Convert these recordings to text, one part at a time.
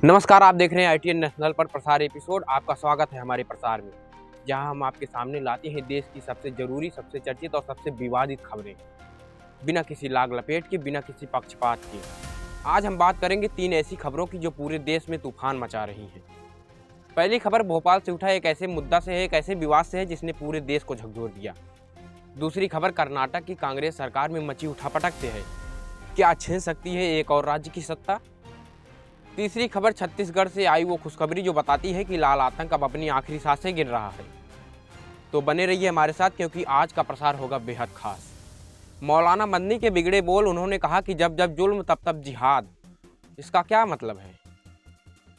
नमस्कार, आप देख रहे हैं ITN नेशनल पर प्रसार एपिसोड। आपका स्वागत है हमारे प्रसार में, जहां हम आपके सामने लाते हैं देश की सबसे जरूरी, सबसे चर्चित और सबसे विवादित खबरें, बिना किसी लाग लपेट के, बिना किसी पक्षपात के। आज हम बात करेंगे 3 ऐसी खबरों की जो पूरे देश में तूफान मचा रही हैं। पहली खबर भोपाल से उठा एक ऐसे मुद्दा से है, एक ऐसे विवाद से है जिसने पूरे देश को झकझोर दिया। दूसरी खबर कर्नाटक की कांग्रेस सरकार में मची उठापटक से है, क्या छीन सकती है एक और राज्य की सत्ता। तीसरी खबर छत्तीसगढ़ से आई वो खुशखबरी जो बताती है कि लाल आतंक अब अपनी आखिरी सांसें गिन रहा है। तो बने रहिए हमारे साथ, क्योंकि आज का प्रसार होगा बेहद खास। मौलाना मदनी के बिगड़े बोल, उन्होंने कहा कि जब जब जुल्म तब तब जिहाद। इसका क्या मतलब है?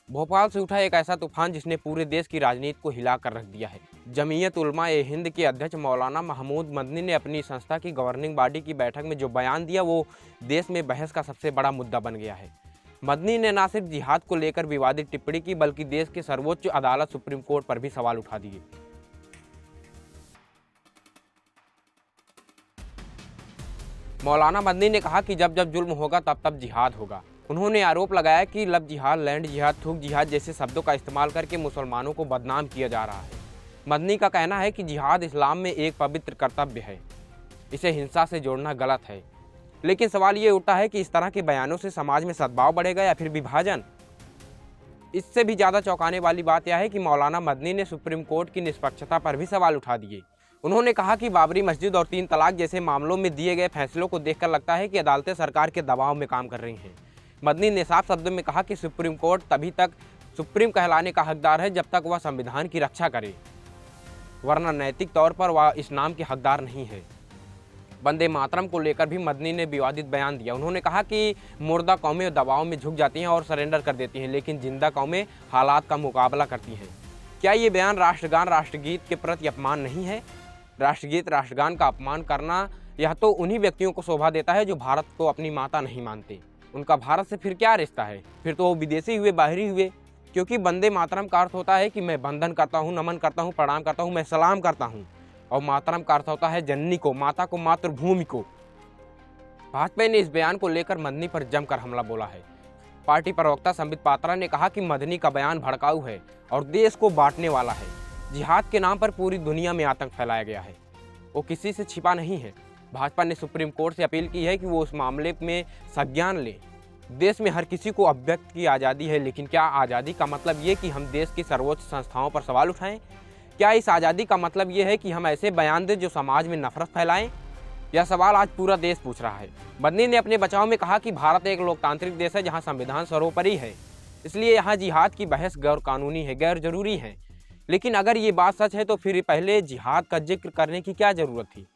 भोपाल से उठा एक ऐसा तूफान जिसने पूरे देश की राजनीति को हिला कर रख दिया है। जमीयत उलमा ए हिंद के अध्यक्ष मौलाना महमूद मदनी ने अपनी संस्था की गवर्निंग बॉडी की बैठक में जो बयान दिया, वो देश में बहस का सबसे बड़ा मुद्दा बन गया है। मदनी ने न सिर्फ जिहाद को लेकर विवादित टिप्पणी की, बल्कि देश के सर्वोच्च अदालत सुप्रीम कोर्ट पर भी सवाल उठा दिए। मौलाना मदनी ने कहा कि जब जब जुल्म होगा तब तब जिहाद होगा। उन्होंने आरोप लगाया कि लब जिहाद, लैंड जिहाद, थूक जिहाद जैसे शब्दों का इस्तेमाल करके मुसलमानों को बदनाम किया जा रहा है। मदनी का कहना है कि जिहाद इस्लाम में एक पवित्र कर्तव्य है, इसे हिंसा से जोड़ना गलत है। लेकिन सवाल ये उठता है कि इस तरह के बयानों से समाज में सद्भाव बढ़ेगा या फिर विभाजन। इससे भी ज़्यादा चौंकाने वाली बात यह है कि मौलाना मदनी ने सुप्रीम कोर्ट की निष्पक्षता पर भी सवाल उठा दिए। उन्होंने कहा कि बाबरी मस्जिद और 3 तलाक जैसे मामलों में दिए गए फैसलों को देखकर लगता है कि अदालतें सरकार के दबाव में काम कर रही हैं। मदनी ने साफ शब्दों में कहा कि सुप्रीम कोर्ट तभी तक सुप्रीम कहलाने का हकदार है जब तक वह संविधान की रक्षा करे, वरना नैतिक तौर पर वह इस नाम के हकदार नहीं है। वंदे मातरम को लेकर भी मदनी ने विवादित बयान दिया। उन्होंने कहा कि मुर्दा कौमें दबाव में झुक जाती हैं और सरेंडर कर देती हैं, लेकिन जिंदा कौमें हालात का मुकाबला करती हैं। क्या ये बयान राष्ट्रगान, राष्ट्रगीत के प्रति अपमान नहीं है? राष्ट्रगीत, राष्ट्रगान का अपमान करना यह तो उन्हीं व्यक्तियों को शोभा देता है जो भारत को अपनी माता नहीं मानते। उनका भारत से फिर क्या रिश्ता है? फिर तो वो विदेशी हुए, बाहरी हुए। क्योंकि वंदे मातरम का अर्थ होता है कि मैं बंधन करता हूँ, नमन करता हूँ, प्रणाम करता हूँ, मैं सलाम करता हूँ। और मातरम का अर्थ होता है जननी को, माता को, मातृभूमि को। भाजपा ने इस बयान को लेकर मदनी पर जमकर हमला बोला है। पार्टी प्रवक्ता संबित पात्रा ने कहा कि मदनी का बयान भड़काऊ है और देश को बांटने वाला है। जिहाद के नाम पर पूरी दुनिया में आतंक फैलाया गया है, वो किसी से छिपा नहीं है। भाजपा ने सुप्रीम कोर्ट से अपील की है कि वो उस मामले में संज्ञान ले। देश में हर किसी को अभिव्यक्त की आज़ादी है, लेकिन क्या आज़ादी का मतलब ये कि हम देश की सर्वोच्च संस्थाओं पर सवाल उठाएं? क्या इस आज़ादी का मतलब ये है कि हम ऐसे बयान दें जो समाज में नफरत फैलाएं? यह सवाल आज पूरा देश पूछ रहा है। मदनी ने अपने बचाव में कहा कि भारत एक लोकतांत्रिक देश है जहां संविधान सर्वोपरि है, इसलिए यहाँ जिहाद की बहस गैर कानूनी है, गैर जरूरी है। लेकिन अगर ये बात सच है तो फिर पहले जिहाद का जिक्र करने की क्या जरूरत थी?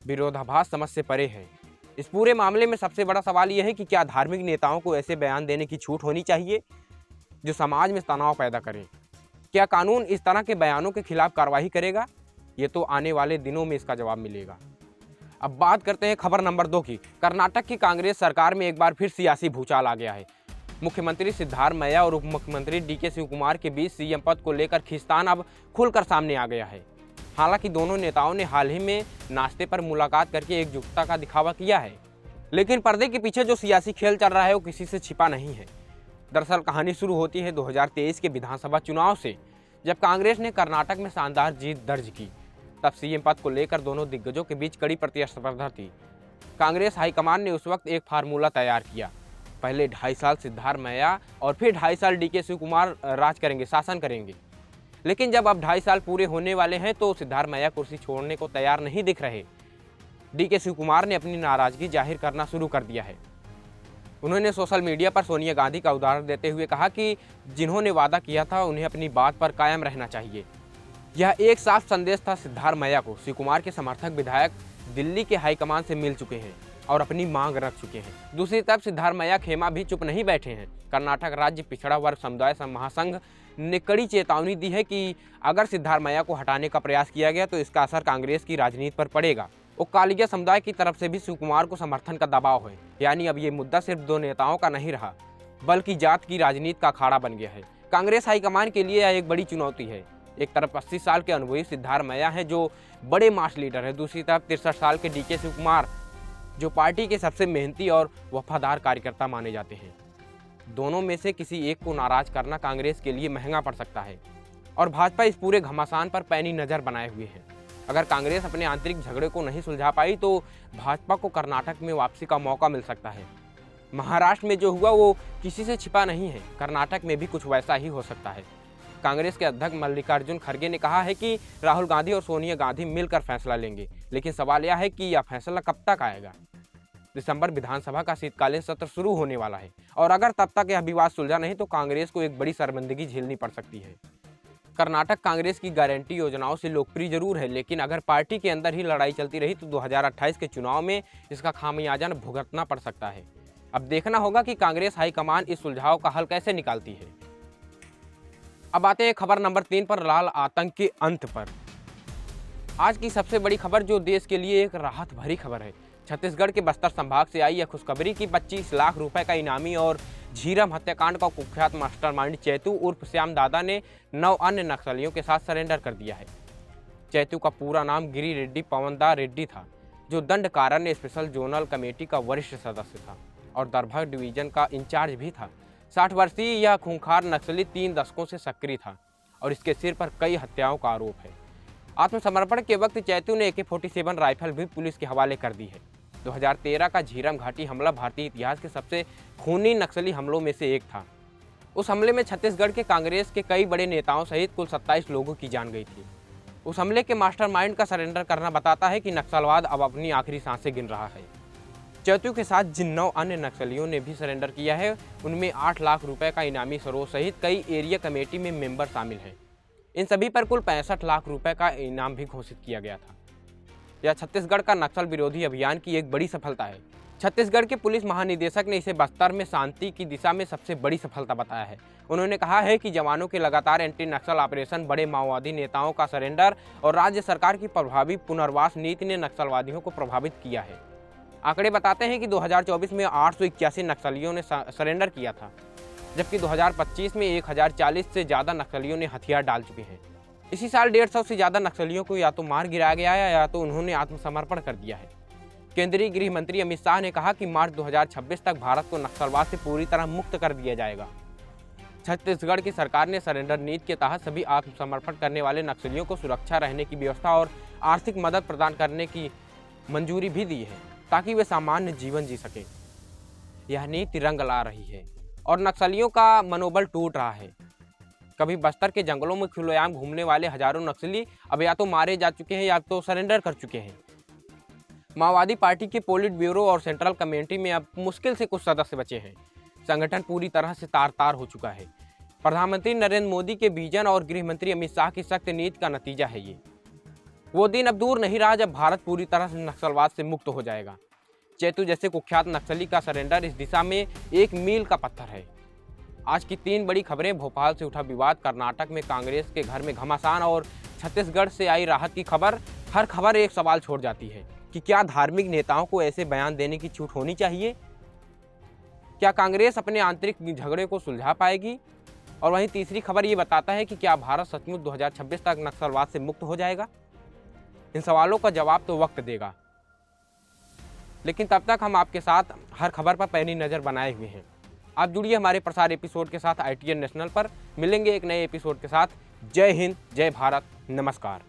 विरोधाभास समझ से परे है। इस पूरे मामले में सबसे बड़ा सवाल यह है कि क्या धार्मिक नेताओं को ऐसे बयान देने की छूट होनी चाहिए जो समाज में तनाव पैदा करें? क्या कानून इस तरह के बयानों के खिलाफ कार्रवाई करेगा? ये तो आने वाले दिनों में इसका जवाब मिलेगा। अब बात करते हैं खबर नंबर 2 की। कर्नाटक की कांग्रेस सरकार में एक बार फिर सियासी भूचाल आ गया है। मुख्यमंत्री सिद्धारमैया और उप मुख्यमंत्री DK शिवकुमार के बीच CM पद को लेकर खींचतान अब खुलकर सामने आ गया है। हालांकि दोनों नेताओं ने हाल ही में नाश्ते पर मुलाकात करके एकजुटता का दिखावा किया है, लेकिन पर्दे के पीछे जो सियासी खेल चल रहा है वो किसी से छिपा नहीं है। दरअसल कहानी शुरू होती है 2023 के विधानसभा चुनाव से, जब कांग्रेस ने कर्नाटक में शानदार जीत दर्ज की। तब CM पद को लेकर दोनों दिग्गजों के बीच कड़ी प्रतिस्पर्धा थी। कांग्रेस हाईकमान ने उस वक्त एक फार्मूला तैयार किया। पहले 2.5 साल सिद्धारमैया और फिर 2.5 साल DK शिवकुमार राज करेंगे, शासन करेंगे। लेकिन जब अब 2.5 साल पूरे होने वाले हैं तो सिद्धारमैया कुर्सी छोड़ने को तैयार नहीं दिख रहे। DK शिवकुमार ने अपनी नाराजगी जाहिर करना शुरू कर दिया है। उन्होंने सोशल मीडिया पर सोनिया गांधी का उदाहरण देते हुए कहा कि जिन्होंने वादा किया था उन्हें अपनी बात पर कायम रहना चाहिए। यह एक साफ संदेश था सिद्धारमैया को। शिवकुमार के समर्थक विधायक दिल्ली के हाईकमान से मिल चुके हैं और अपनी मांग रख चुके हैं। दूसरी तरफ सिद्धारमैया खेमा भी चुप नहीं बैठे हैं। कर्नाटक राज्य पिछड़ा वर्ग समुदाय महासंघ ने कड़ी चेतावनी दी है कि अगर सिद्धारमैया को हटाने का प्रयास किया गया तो इसका असर कांग्रेस की राजनीति पर पड़ेगा। ओकालिया समुदाय की तरफ से भी शिवकुमार को समर्थन का दबाव है। यानी अब ये मुद्दा सिर्फ 2 नेताओं का नहीं रहा, बल्कि जात की राजनीति का अखाड़ा बन गया है। कांग्रेस हाईकमान के लिए यह एक बड़ी चुनौती है। एक तरफ 80 साल के अनुभवी सिद्धारमैया है जो बड़े मास लीडर है, दूसरी तरफ 63 साल के DK शिवकुमार जो पार्टी के सबसे मेहनती और वफादार कार्यकर्ता माने जाते हैं। दोनों में से किसी एक को नाराज करना कांग्रेस के लिए महंगा पड़ सकता है और भाजपा इस पूरे घमासान पर पैनी नज़र बनाए हुए है। अगर कांग्रेस अपने आंतरिक झगड़े को नहीं सुलझा पाई तो भाजपा को कर्नाटक में वापसी का मौका मिल सकता है। महाराष्ट्र में जो हुआ वो किसी से छिपा नहीं है, कर्नाटक में भी कुछ वैसा ही हो सकता है। कांग्रेस के अध्यक्ष मल्लिकार्जुन खड़गे ने कहा है कि राहुल गांधी और सोनिया गांधी मिलकर फैसला लेंगे, लेकिन सवाल यह है कि यह फैसला कब तक आएगा। दिसंबर विधानसभा का शीतकालीन सत्र शुरू होने वाला है और अगर तब तक यह विवाद सुलझा नहीं तो कांग्रेस को एक बड़ी शर्मिंदगी झेलनी पड़ सकती है। कर्नाटक कांग्रेस की गारंटी योजनाओं से लोकप्रिय जरूर है, लेकिन अगर पार्टी के अंदर ही लड़ाई चलती रही तो 2028 के चुनाव में इसका खामियाजा भुगतना पड़ सकता है। अब देखना होगा कि कांग्रेस हाईकमान इस सुलझाव का हल कैसे निकालती है। अब आते हैं खबर नंबर 3 पर, लाल आतंक के अंत पर। आज की सबसे बड़ी खबर जो देश के लिए एक राहत भरी खबर है। छत्तीसगढ़ के बस्तर संभाग से आई यह खुशखबरी कि 25 लाख रुपए का इनामी और झीरम हत्याकांड का कुख्यात मास्टरमाइंड चैतू उर्फ श्याम दादा ने 9 अन्य नक्सलियों के साथ सरेंडर कर दिया है। चैतू का पूरा नाम गिरी रेड्डी पवनदा रेड्डी था, जो दंड कारण स्पेशल जोनल कमेटी का वरिष्ठ सदस्य था और दरभंगा डिवीजन का इंचार्ज भी था। 60 वर्षीय यह खूंखार नक्सली 3 दशकों से सक्रिय था और इसके सिर पर कई हत्याओं का आरोप है। आत्मसमर्पण के वक्त चैतू ने AK-47 राइफल भी पुलिस के हवाले कर दी है। 2013 का झीरम घाटी हमला भारतीय इतिहास के सबसे खूनी नक्सली हमलों में से एक था। उस हमले में छत्तीसगढ़ के कांग्रेस के कई बड़े नेताओं सहित कुल 27 लोगों की जान गई थी। उस हमले के मास्टरमाइंड का सरेंडर करना बताता है कि नक्सलवाद अब अपनी आखिरी सांसें गिन रहा है। चैतू के साथ जिन 9 अन्य नक्सलियों ने भी सरेंडर किया है उनमें 8 लाख रुपए का इनामी सरोवर सहित कई एरिया कमेटी में मेंबर शामिल हैं। इन सभी पर कुल 65 लाख रुपए का इनाम भी घोषित किया गया था। यह छत्तीसगढ़ का नक्सल विरोधी अभियान की एक बड़ी सफलता है। छत्तीसगढ़ के पुलिस महानिदेशक ने इसे बस्तर में शांति की दिशा में सबसे बड़ी सफलता बताया है। उन्होंने कहा है कि जवानों के लगातार एंटी नक्सल ऑपरेशन, बड़े माओवादी नेताओं का सरेंडर और राज्य सरकार की प्रभावी पुनर्वास नीति ने नक्सलवादियों को प्रभावित किया है। आंकड़े बताते हैं कि 2024 में 881 नक्सलियों ने सरेंडर किया था, जबकि 2025 में 1040 से ज़्यादा नक्सलियों ने हथियार डाल चुके हैं। इसी साल 150 से ज़्यादा नक्सलियों को या तो मार गिराया गया है या तो उन्होंने आत्मसमर्पण कर दिया है। केंद्रीय गृह मंत्री अमित शाह ने कहा कि मार्च 2026 तक भारत को नक्सलवाद से पूरी तरह मुक्त कर दिया जाएगा। छत्तीसगढ़ की सरकार ने सरेंडर नीति के तहत सभी आत्मसमर्पण करने वाले नक्सलियों को सुरक्षा, रहने की व्यवस्था और आर्थिक मदद प्रदान करने की मंजूरी भी दी है ताकि वे सामान्य जीवन जी सकें। यह नीति रंग ला रही है और नक्सलियों का मनोबल टूट रहा है। कभी बस्तर के जंगलों में खुलेआम घूमने वाले हजारों नक्सली अब या तो मारे जा चुके हैं या तो सरेंडर कर चुके हैं। माओवादी पार्टी के पोलिट ब्यूरो और सेंट्रल कमेटी में अब मुश्किल से कुछ सदस्य बचे हैं। संगठन पूरी तरह से तार-तार हो चुका है। प्रधानमंत्री नरेंद्र मोदी के विजन और गृह मंत्री अमित शाह की सख्त नीति का नतीजा है ये। वो दिन अब दूर नहीं रहा जब भारत पूरी तरह से नक्सलवाद से मुक्त हो जाएगा। चैतू जैसे कुख्यात नक्सली का सरेंडर इस दिशा में एक मील का पत्थर है। आज की 3 बड़ी खबरें, भोपाल से उठा विवाद, कर्नाटक में कांग्रेस के घर में घमासान और छत्तीसगढ़ से आई राहत की खबर, हर खबर एक सवाल छोड़ जाती है कि क्या धार्मिक नेताओं को ऐसे बयान देने की छूट होनी चाहिए? क्या कांग्रेस अपने आंतरिक झगड़े को सुलझा पाएगी? और वहीं तीसरी खबर ये बताता है कि क्या भारत सचमुच 2026 तक नक्सलवाद से मुक्त हो जाएगा? इन सवालों का जवाब तो वक्त देगा, लेकिन तब तक हम आपके साथ हर खबर पर पैनी नज़र बनाए हुए हैं। आप जुड़िए हमारे प्रसार एपिसोड के साथ ITN नेशनल पर। मिलेंगे एक नए एपिसोड के साथ। जय हिंद, जय भारत, नमस्कार।